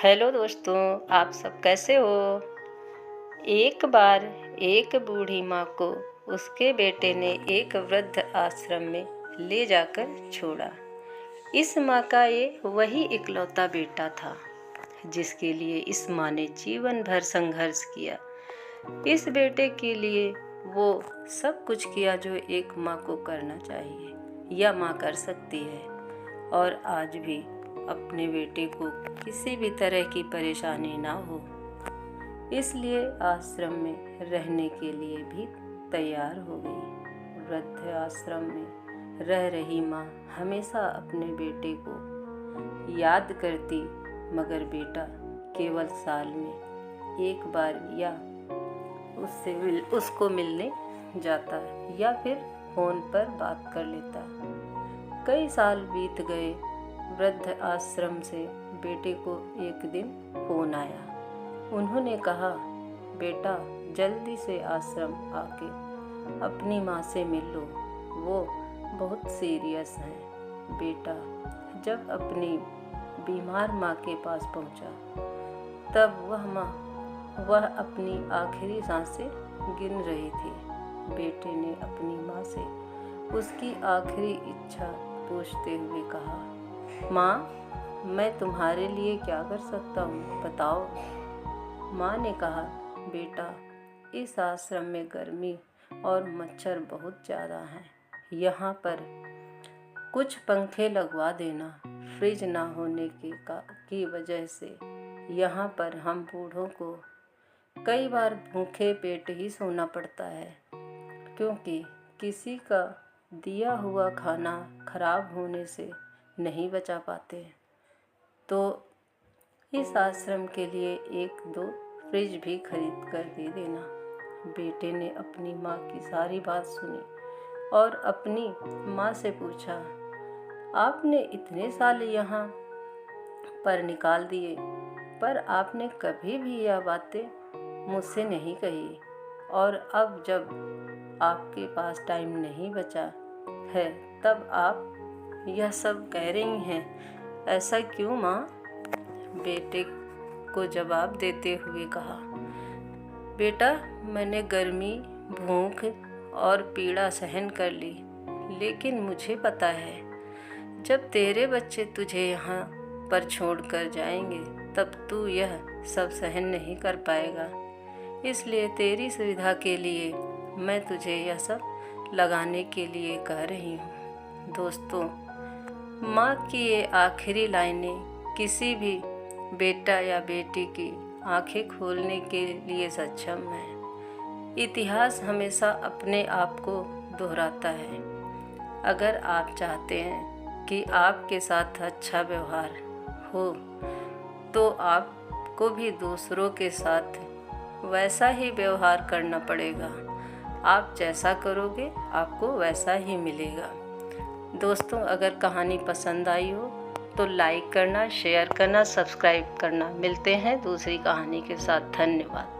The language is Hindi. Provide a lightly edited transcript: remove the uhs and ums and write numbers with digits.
हेलो दोस्तों, आप सब कैसे हो। एक बार एक बूढ़ी माँ को उसके बेटे ने एक वृद्ध आश्रम में ले जाकर छोड़ा। इस माँ का ये वही इकलौता बेटा था जिसके लिए इस माँ ने जीवन भर संघर्ष किया। इस बेटे के लिए वो सब कुछ किया जो एक माँ को करना चाहिए या माँ कर सकती है, और आज भी अपने बेटे को किसी भी तरह की परेशानी ना हो, इसलिए आश्रम में रहने के लिए भी तैयार हो गई। वृद्ध आश्रम में रह रही माँ हमेशा अपने बेटे को याद करती, मगर बेटा केवल साल में एक बार या उसको मिलने जाता या फिर फोन पर बात कर लेता। कई साल बीत गए। वृद्ध आश्रम से बेटे को एक दिन फोन आया। उन्होंने कहा, बेटा जल्दी से आश्रम आके अपनी माँ से मिल लो, वो बहुत सीरियस है। बेटा जब अपनी बीमार माँ के पास पहुँचा तब वह अपनी आखिरी सांसें गिन रही थी। बेटे ने अपनी माँ से उसकी आखिरी इच्छा पूछते हुए कहा, माँ मैं तुम्हारे लिए क्या कर सकता हूँ, बताओ। माँ ने कहा, बेटा इस आश्रम में गर्मी और मच्छर बहुत ज़्यादा हैं। यहाँ पर कुछ पंखे लगवा देना। फ्रिज ना होने की वजह से यहाँ पर हम बूढ़ों को कई बार भूखे पेट ही सोना पड़ता है, क्योंकि किसी का दिया हुआ खाना खराब होने से नहीं बचा पाते। तो इस आश्रम के लिए 1-2 फ्रिज भी खरीद कर दे देना। बेटे ने अपनी माँ की सारी बात सुनी और अपनी माँ से पूछा, आपने इतने साल यहाँ पर निकाल दिए, पर आपने कभी भी यह बातें मुझसे नहीं कही, और अब जब आपके पास टाइम नहीं बचा है तब आप यह सब कह रही हैं, ऐसा क्यों माँ। बेटे को जवाब देते हुए कहा, बेटा मैंने गर्मी, भूख और पीड़ा सहन कर ली, लेकिन मुझे पता है जब तेरे बच्चे तुझे यहाँ पर छोड़कर जाएंगे तब तू यह सब सहन नहीं कर पाएगा। इसलिए तेरी सुविधा के लिए मैं तुझे यह सब लगाने के लिए कह रही हूँ। दोस्तों, माँ की ये आखिरी लाइनें किसी भी बेटा या बेटी की आंखें खोलने के लिए सक्षम है। इतिहास हमेशा अपने आप को दोहराता है। अगर आप चाहते हैं कि आपके साथ अच्छा व्यवहार हो, तो आपको भी दूसरों के साथ वैसा ही व्यवहार करना पड़ेगा। आप जैसा करोगे आपको वैसा ही मिलेगा। दोस्तों, अगर कहानी पसंद आई हो तो लाइक करना, शेयर करना, सब्सक्राइब करना। मिलते हैं दूसरी कहानी के साथ। धन्यवाद।